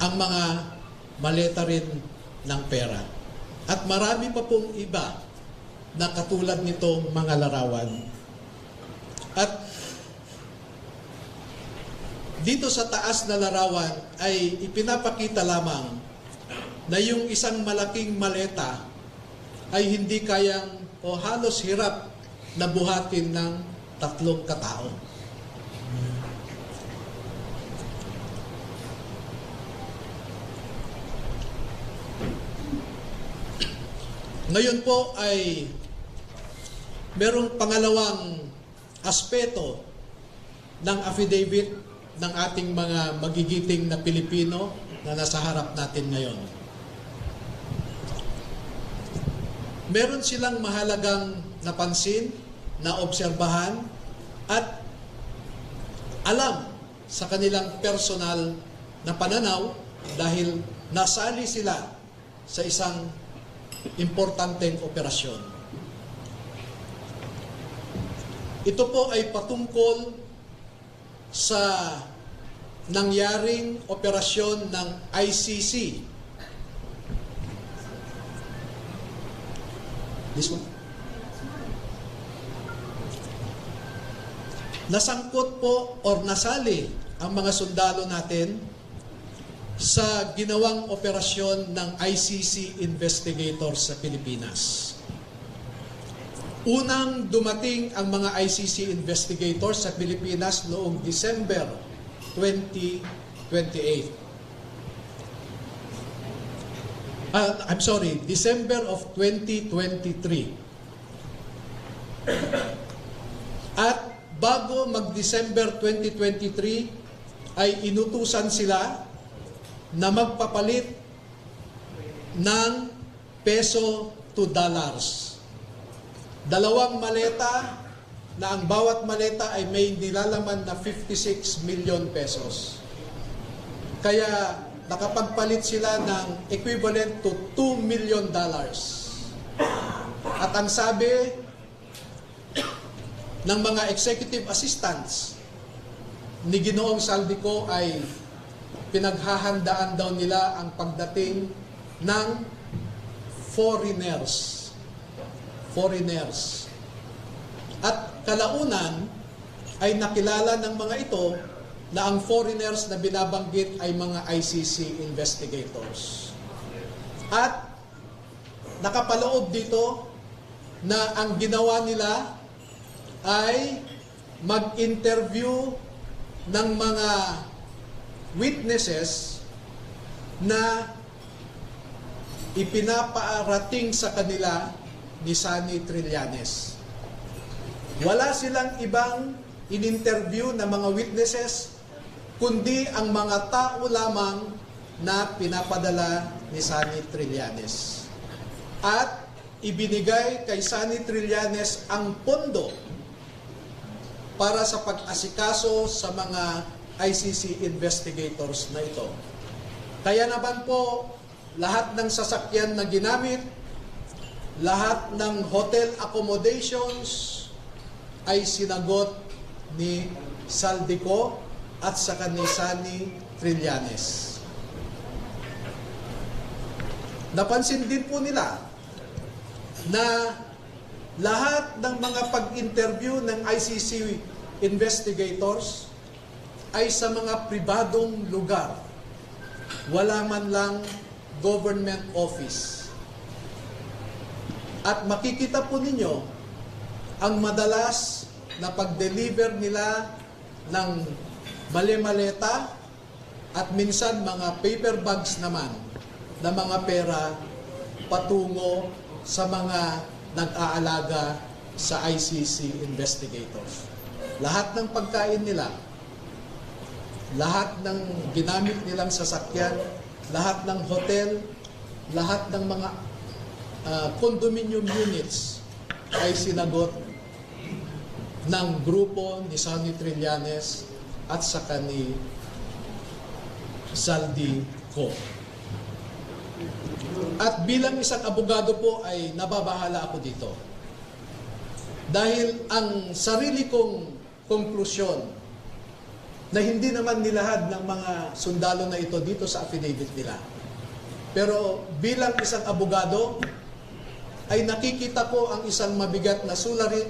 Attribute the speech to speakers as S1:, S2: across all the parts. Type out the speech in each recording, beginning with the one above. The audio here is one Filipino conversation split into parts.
S1: ang mga maleta rin ng pera. At marami pa pong iba na katulad nitong mga larawan. At dito sa taas na larawan ay ipinapakita lamang na yung isang malaking maleta ay hindi kayang o halos hirap na buhatin ng 3 katao. Ngayon po ay merong pangalawang aspeto ng affidavit ng ating mga magigiting na Pilipino na nasa harap natin ngayon. Meron silang mahalagang napansin, naobserbahan, at alam sa kanilang personal na pananaw dahil nasali sila sa isang importanteng operasyon. Ito po ay patungkol sa nangyaring operasyon ng ICC. This one. Nasangkot po or nasali ang mga sundalo natin sa ginawang operasyon ng ICC investigators sa Pilipinas. Unang dumating ang mga ICC investigators sa Pilipinas noong December 2028. December of 2023. At bago mag-December 2023 ay inutusan sila na magpapalit ng peso to dollars. 2 maleta na ang bawat maleta ay may nilalaman na 56 million pesos. Kaya nakapagpalit sila ng equivalent to $2 million. At ang sabi ng mga executive assistants ni Ginoong Saldico ay pinaghahandaan daw nila ang pagdating ng foreigners. At kalaunan ay nakilala ng mga ito na ang foreigners na binabanggit ay mga ICC investigators. At nakapaloob dito na ang ginawa nila ay mag-interview ng mga witnesses na ipinapaarating sa kanila ni Sunny Trillanes. Wala silang ibang in-interview na mga witnesses, kundi ang mga tao lamang na pinapadala ni Sunny Trillanes. At ibinigay kay Sunny Trillanes ang pondo para sa pag-asikaso sa mga ICC investigators na ito. Kaya naman po, lahat ng sasakyan na ginamit, lahat ng hotel accommodations ay sinagot ni Saldico at saka ni Sunny Trillanes. Napansin din po nila na lahat ng mga pag-interview ng ICC investigators ay sa mga pribadong lugar. Wala man lang government office. At makikita po ninyo ang madalas na pag-deliver nila ng mali-maleta at minsan mga paper bags naman na mga pera patungo sa mga nag-aalaga sa ICC investigators. Lahat ng pagkain nila, lahat ng ginamit nilang sasakyan, lahat ng hotel, lahat ng mga condominium units ay sinagot ng grupo ni Sunny Trillanes at saka ni Saldico. At bilang isang abogado po ay nababahala ako dito. Dahil ang sarili kong konklusyon na hindi naman nilahad ng mga sundalo na ito dito sa affidavit nila. Pero bilang isang abogado, ay nakikita ko ang isang mabigat na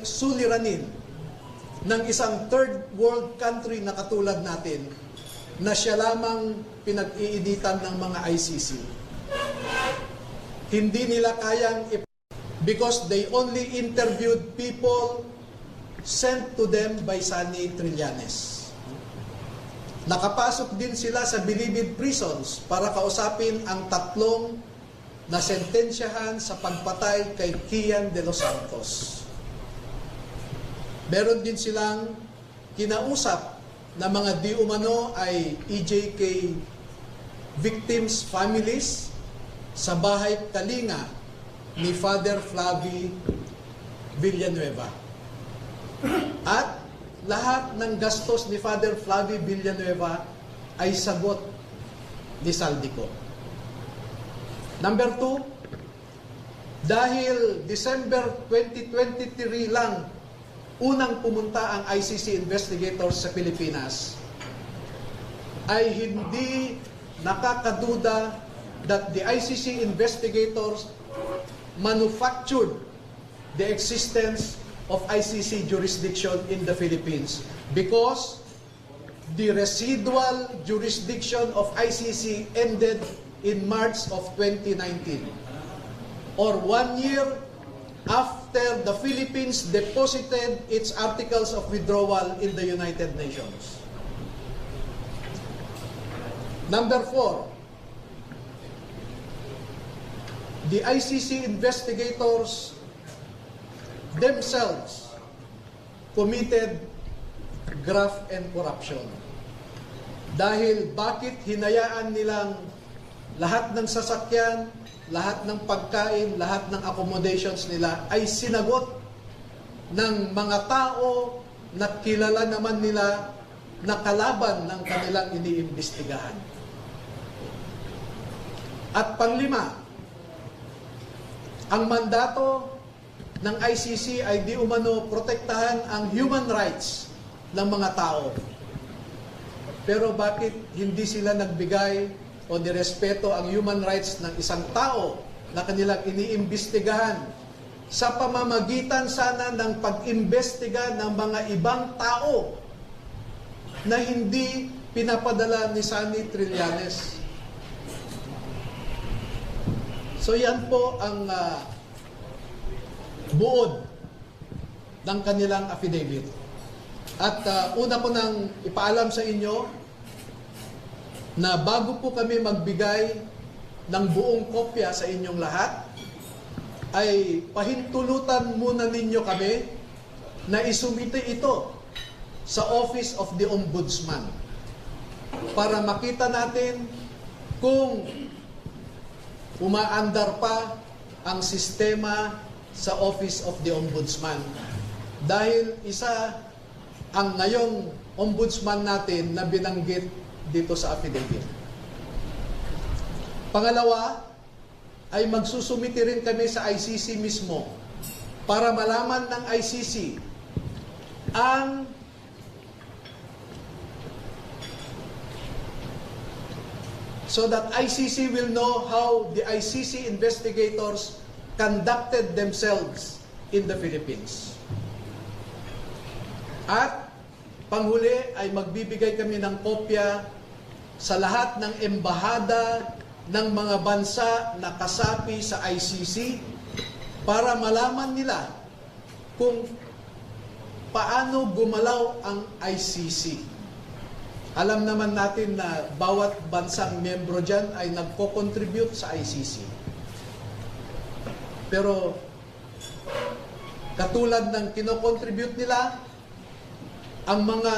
S1: suliranin ng isang third world country na katulad natin na siya lamang pinag-iinitan ng mga ICC. Hindi nila kayang because they only interviewed people sent to them by Sunny Trillanes. Nakapasok din sila sa bilibid prisons para kausapin ang tatlong na sentensyahan sa pagpatay kay Kian de los Santos. Meron din silang kinausap na mga di umano ay EJK victims' families sa bahay kalinga ni Father Flavie Villanueva. At lahat ng gastos ni Father Flavie Villanueva ay sagot ni Saldico. Number 2, dahil December 2023 lang unang pumunta ang ICC investigators sa Pilipinas, ay hindi nakakaduda that the ICC investigators manufactured the existence of ICC jurisdiction in the Philippines because the residual jurisdiction of ICC ended in March of 2019, or 1 year after the Philippines deposited its articles of withdrawal in the United Nations. Number 4, the ICC investigators themselves committed graft and corruption. Dahil bakit hinayaan nilang lahat ng sasakyan, lahat ng pagkain, lahat ng accommodations nila ay sinagot ng mga tao na kilala naman nila na kalaban ng kanilang iniimbestigahan. At panglima, ang mandato ng ICC ay di umano protektahan ang human rights ng mga tao. Pero bakit hindi sila nagbigay o nirespeto ang human rights ng isang tao na kanilang iniimbestigahan sa pamamagitan sana ng pag-imbestiga ng mga ibang tao na hindi pinapadala ni Sunny Trillanes? So yan po ang buod ng kanilang affidavit. At una ko nang ipaalam sa inyo na bago po kami magbigay ng buong kopya sa inyong lahat, ay pahintulutan muna ninyo kami na isumite ito sa Office of the Ombudsman para makita natin kung umaandar pa ang sistema sa Office of the Ombudsman. Dahil isa ang ngayong Ombudsman natin na binanggit dito sa affidavit. Pangalawa, ay magsusumiti rin kami sa ICC mismo para malaman ng ICC ang so that ICC will know how the ICC investigators conducted themselves in the Philippines. At panghuli ay magbibigay kami ng kopya sa lahat ng embahada ng mga bansa na kasapi sa ICC para malaman nila kung paano gumalaw ang ICC. Alam naman natin na bawat bansang miyembro dyan ay nagko-contribute sa ICC. Pero katulad ng kino-contribute nila, ang mga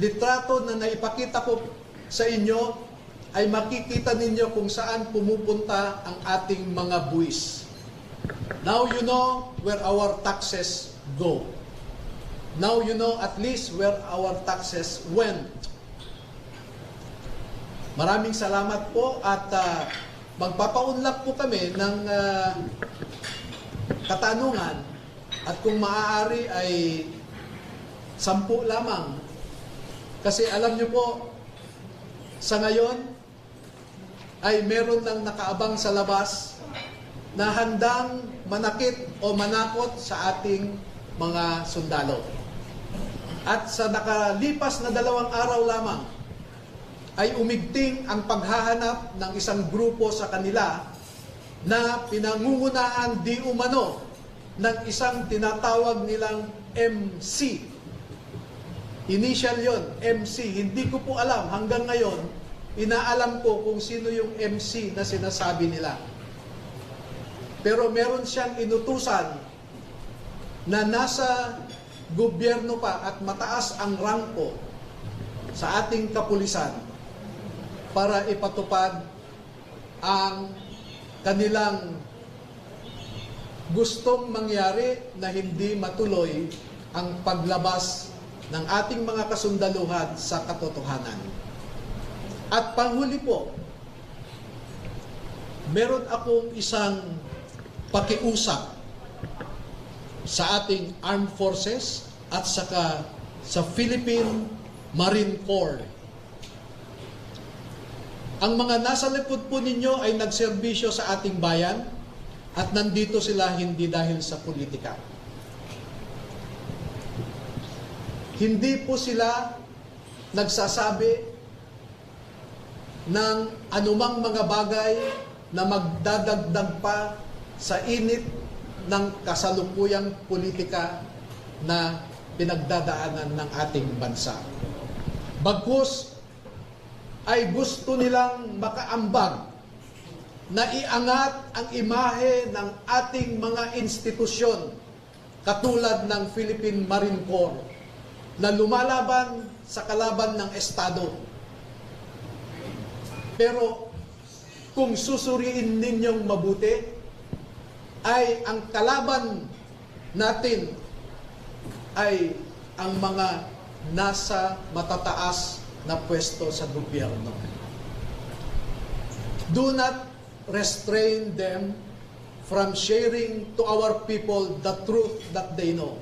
S1: litrato na naipakita ko sa inyo ay makikita ninyo kung saan pumupunta ang ating mga buwis. Now you know where our taxes go. Now you know at least where our taxes went. Maraming salamat po at magpapaunlak po kami ng katanungan at kung maaari ay 10 lamang Kasi alam niyo po, sa ngayon ay meron ng nakaabang sa labas na handang manakit o manakot sa ating mga sundalo. At sa nakalipas na 2 araw lamang, ay umigting ang paghahanap ng isang grupo sa kanila na pinangungunahan di umano ng isang tinatawag nilang MC. Initial yon, MC. Hindi ko po alam hanggang ngayon, inaalam ko kung sino yung MC na sinasabi nila. Pero meron siyang inutusan na nasa gobyerno pa at mataas ang rangko sa ating kapulisan para ipatupad ang kanilang gustong mangyari na hindi matuloy ang paglabas ng ating mga kasundaluhan sa katotohanan. At panghuli po, meron akong isang pakiusap sa ating armed forces at saka sa Philippine Marine Corps. Ang mga nasa likod po ninyo ay nagserbisyo sa ating bayan at nandito sila hindi dahil sa politika. Hindi po sila nagsasabi ng anumang mga bagay na magdadagdag pa sa init ng kasalukuyang politika na pinagdadaanan ng ating bansa. Bagkus ay gusto nilang makaambag na iangat ang imahe ng ating mga institusyon katulad ng Philippine Marine Corps na lumalaban sa kalaban ng Estado. Pero kung susuriin ninyong mabuti, ay ang kalaban natin ay ang mga nasa matataas na pwesto sa gobyerno. Do not restrain them from sharing to our people the truth that they know.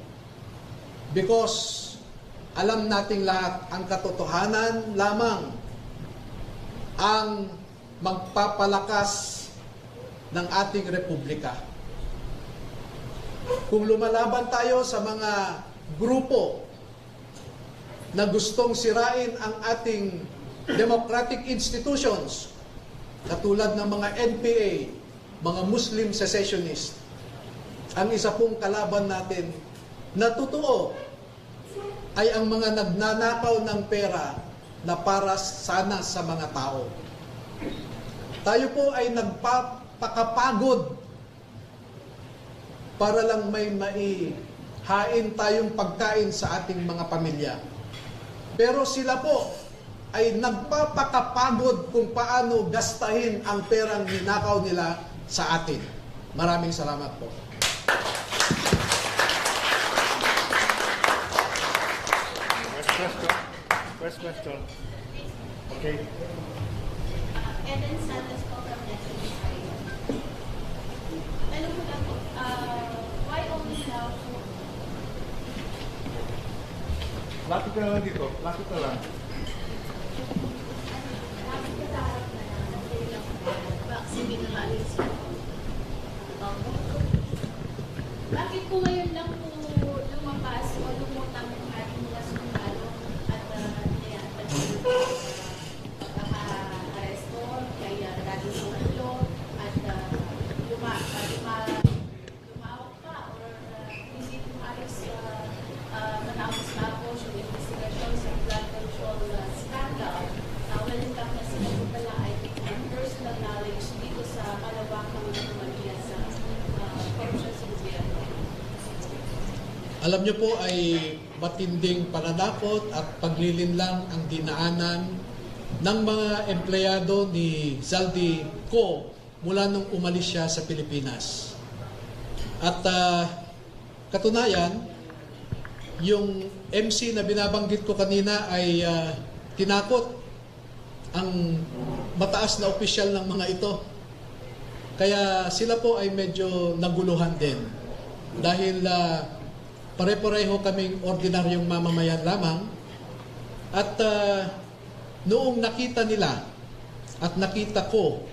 S1: Because alam nating lahat, ang katotohanan lamang ang magpapalakas ng ating republika. Kung lumalaban tayo sa mga grupo na gustong sirain ang ating democratic institutions, katulad ng mga NPA, mga Muslim secessionist, ang isa pong kalaban natin na totoo ay ang mga nagnanakaw ng pera na para sana sa mga tao. Tayo po ay nagpapakapagod para lang may maihain tayong pagkain sa ating mga pamilya. Pero sila po ay nagpapakapagod kung paano gastahin ang perang ninakaw nila sa atin. Maraming salamat po.
S2: First question. Okay.
S3: Eden Santos po from Netflix. Alam mo lang po, why only now?
S2: Lapit ka lang dito. Lapit ka lang.
S3: Vaccine binamalis. Bakit po ngayon lang po lumabas o lumutang ng ating mga sundalo at pagkaka-aresto, kaya dati sa ulo at lumawak pa or hindi pumalis matapos tapos yung investigasyon sa blood control scandal. Welcome na sila po pala ay personal knowledge dito sa malawakang anomalya sa corruption sa gobyerno.
S1: Alam niyo po ay matinding pananakot at paglilinlang ang dinaanan ng mga empleyado ni Zaldy Co mula nung umalis siya sa Pilipinas. At katunayan, yung MC na binabanggit ko kanina ay tinakot ang mataas na opisyal ng mga ito. Kaya sila po ay medyo naguluhan din. Dahil pare-pareho kaming ordinaryong mamamayan lamang At noong nakita nila at nakita ko